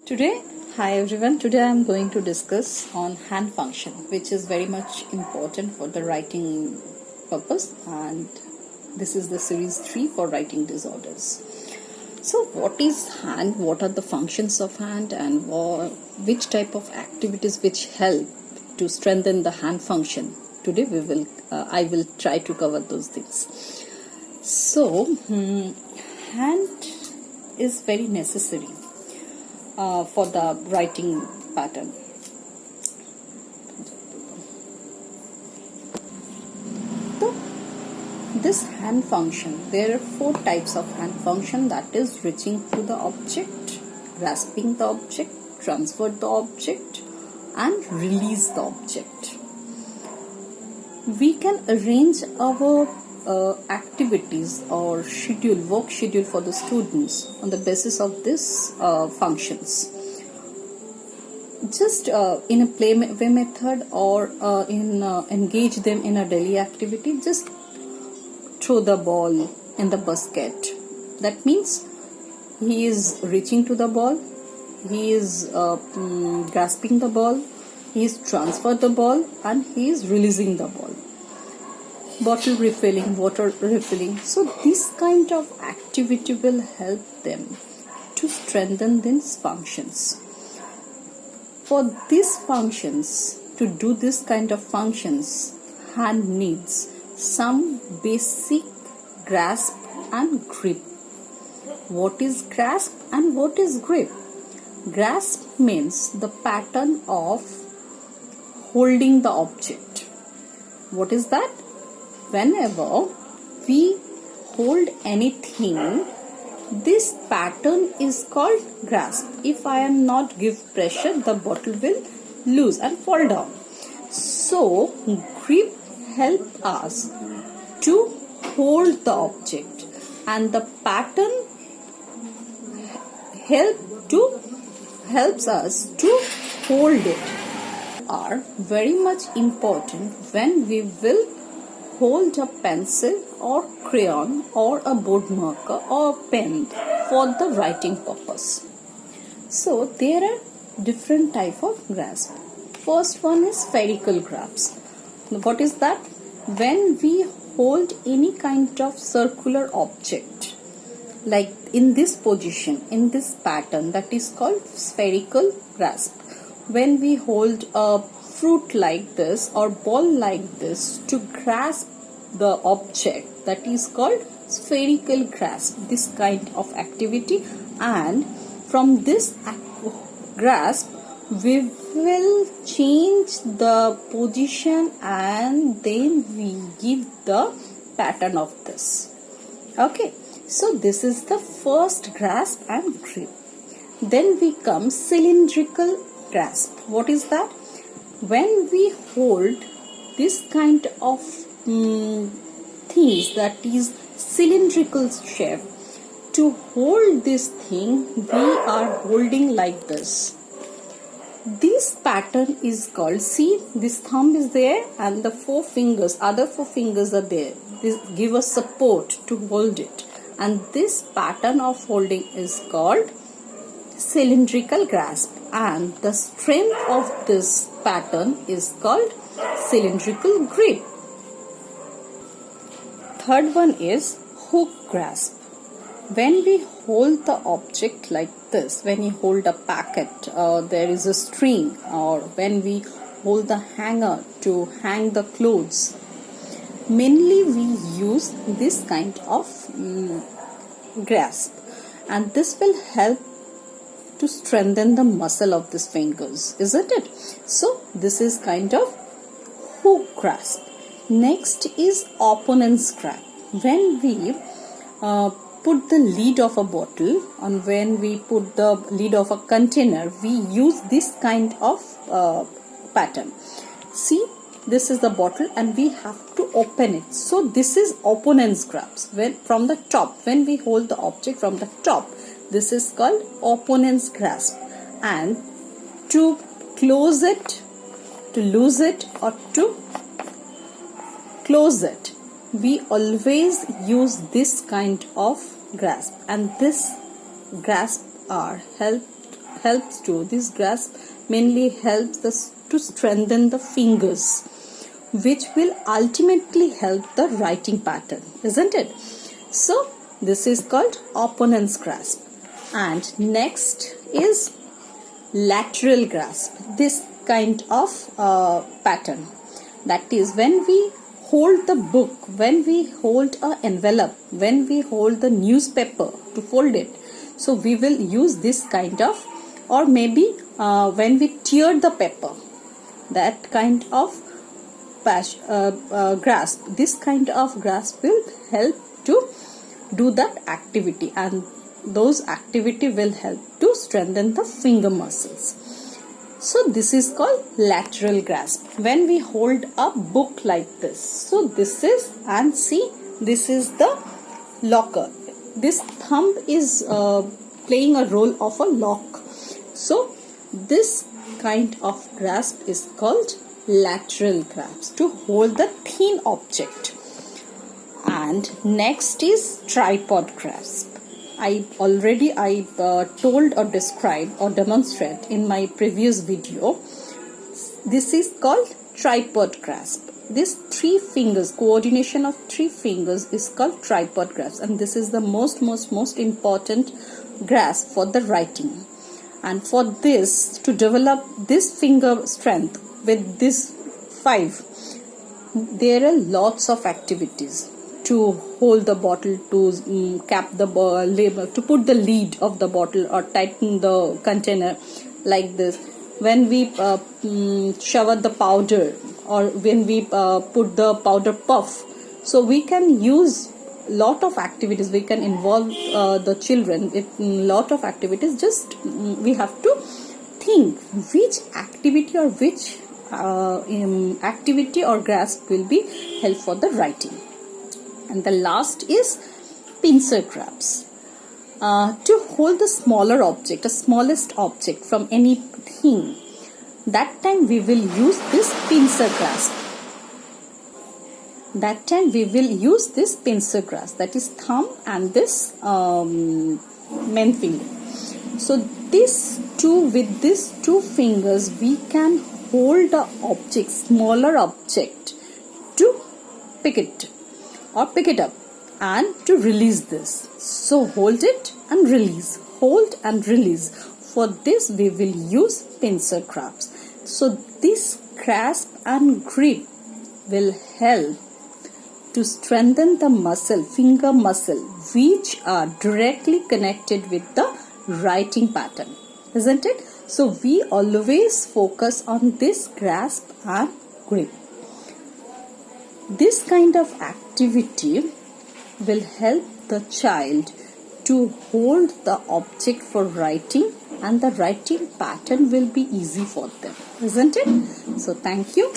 Today, hi everyone. Today I am going to discuss on hand function, which is very much important for the writing purpose, and this is the series 3 for writing disorders. So, what is hand? What are the functions of hand, and which type of activities which help to strengthen the hand function? Today, I will try to cover those things. So, hand is very necessary for the writing pattern. So, this hand function, there are 4 types of hand function, that is reaching to the object, grasping the object, transfer the object, and release the object. We can arrange our activities or work schedule for the students on the basis of these functions. Just in a play method or engage them in a daily activity, just throw the ball in the basket. That means he is reaching to the ball, he is grasping the ball, he is transferred the ball, and he is releasing the ball. Bottle refilling, water refilling. So this kind of activity will help them to strengthen these functions. For these functions, to do this kind of functions, hand needs some basic grasp and grip. What is grasp and what is grip? Grasp means the pattern of holding the object. What is that? Whenever we hold anything, this pattern is called grasp. If I am not give pressure, the bottle will loose and fall down. So, grip help us to hold the object, and the pattern helps us to hold it. Are very much important when we will hold a pencil or crayon or a board marker or a pen for the writing purpose. So there are different type of grasp. First one is spherical grasp. What is that? When we hold any kind of circular object, like in this position, in this pattern, that is called spherical grasp. When we hold a fruit like this or ball like this to grasp the object, that is called spherical grasp, this kind of activity. And from this grasp we will change the position and then we give the pattern of this. Okay, so this is the first grasp and grip. Then we come cylindrical grasp. What is that? When we hold this kind of things, that is cylindrical shape, to hold this thing we are holding like this. This pattern is called, see, this thumb is there and the other four fingers are there. This give us support to hold it, and this pattern of holding is called cylindrical grasp, and the strength of this pattern is called cylindrical grip. Third one is hook grasp. When we hold the object like this, when you hold a packet, there is a string, or when we hold the hanger to hang the clothes, mainly we use this kind of grasp, and this will help to strengthen the muscle of these fingers, isn't it? So this is kind of hook grasp. Next is opponent's grasp. When we put the lid of a bottle, and when we put the lid of a container, we use this kind of pattern. See, this is the bottle and we have to open it. So this is opponent's grasp. When from the top, when we hold the object from the top, this is called opponent's grasp. And to close it, to lose it, or to close it, we always use this kind of grasp, and this grasp are help helps to, this grasp mainly helps us to strengthen the fingers, which will ultimately help the writing pattern, isn't it? So this is called opponent's grasp. And next is lateral grasp, this kind of pattern. That is when we hold the book, when we hold an envelope, when we hold the newspaper to fold it. So we will use this kind of, or maybe when we tear the paper, that kind of grasp. This kind of grasp will help to do that activity, and those activity will help to strengthen the finger muscles. So this is called lateral grasp, when we hold a book like this. So this is, and see, this is the locker. This thumb is playing a role of a lock. So this kind of grasp is called lateral grasp, to hold the thin object. And next is tripod grasp. I told or described or demonstrate in my previous video. This is called tripod grasp. This 3 fingers, coordination of 3 fingers is called tripod grasp, and this is the most important grasp for the writing. And for this, to develop this finger strength with this 5, there are lots of activities. To hold the bottle, to cap the label, to put the lid of the bottle or tighten the container like this. When we shower the powder, or when we put the powder puff, so we can use lot of activities. We can involve the children with lot of activities. Just we have to think which activity or which activity or grasp will be helpful for the writing. And the last is pincer grasp. To hold the smaller object, the smallest object from anything, that time we will use this pincer grasp. That time we will use this pincer grasp, that is thumb and this main finger. So with these 2 fingers we can hold the object, smaller object, to pick it up and to release this. So hold it and release, hold and release. For this we will use pincer grasp. So this grasp and grip will help to strengthen the muscle, finger muscle, which are directly connected with the writing pattern, isn't it? So we always focus on this grasp and grip. This kind of activity will help the child to hold the object for writing, and the writing pattern will be easy for them, isn't it? So thank you.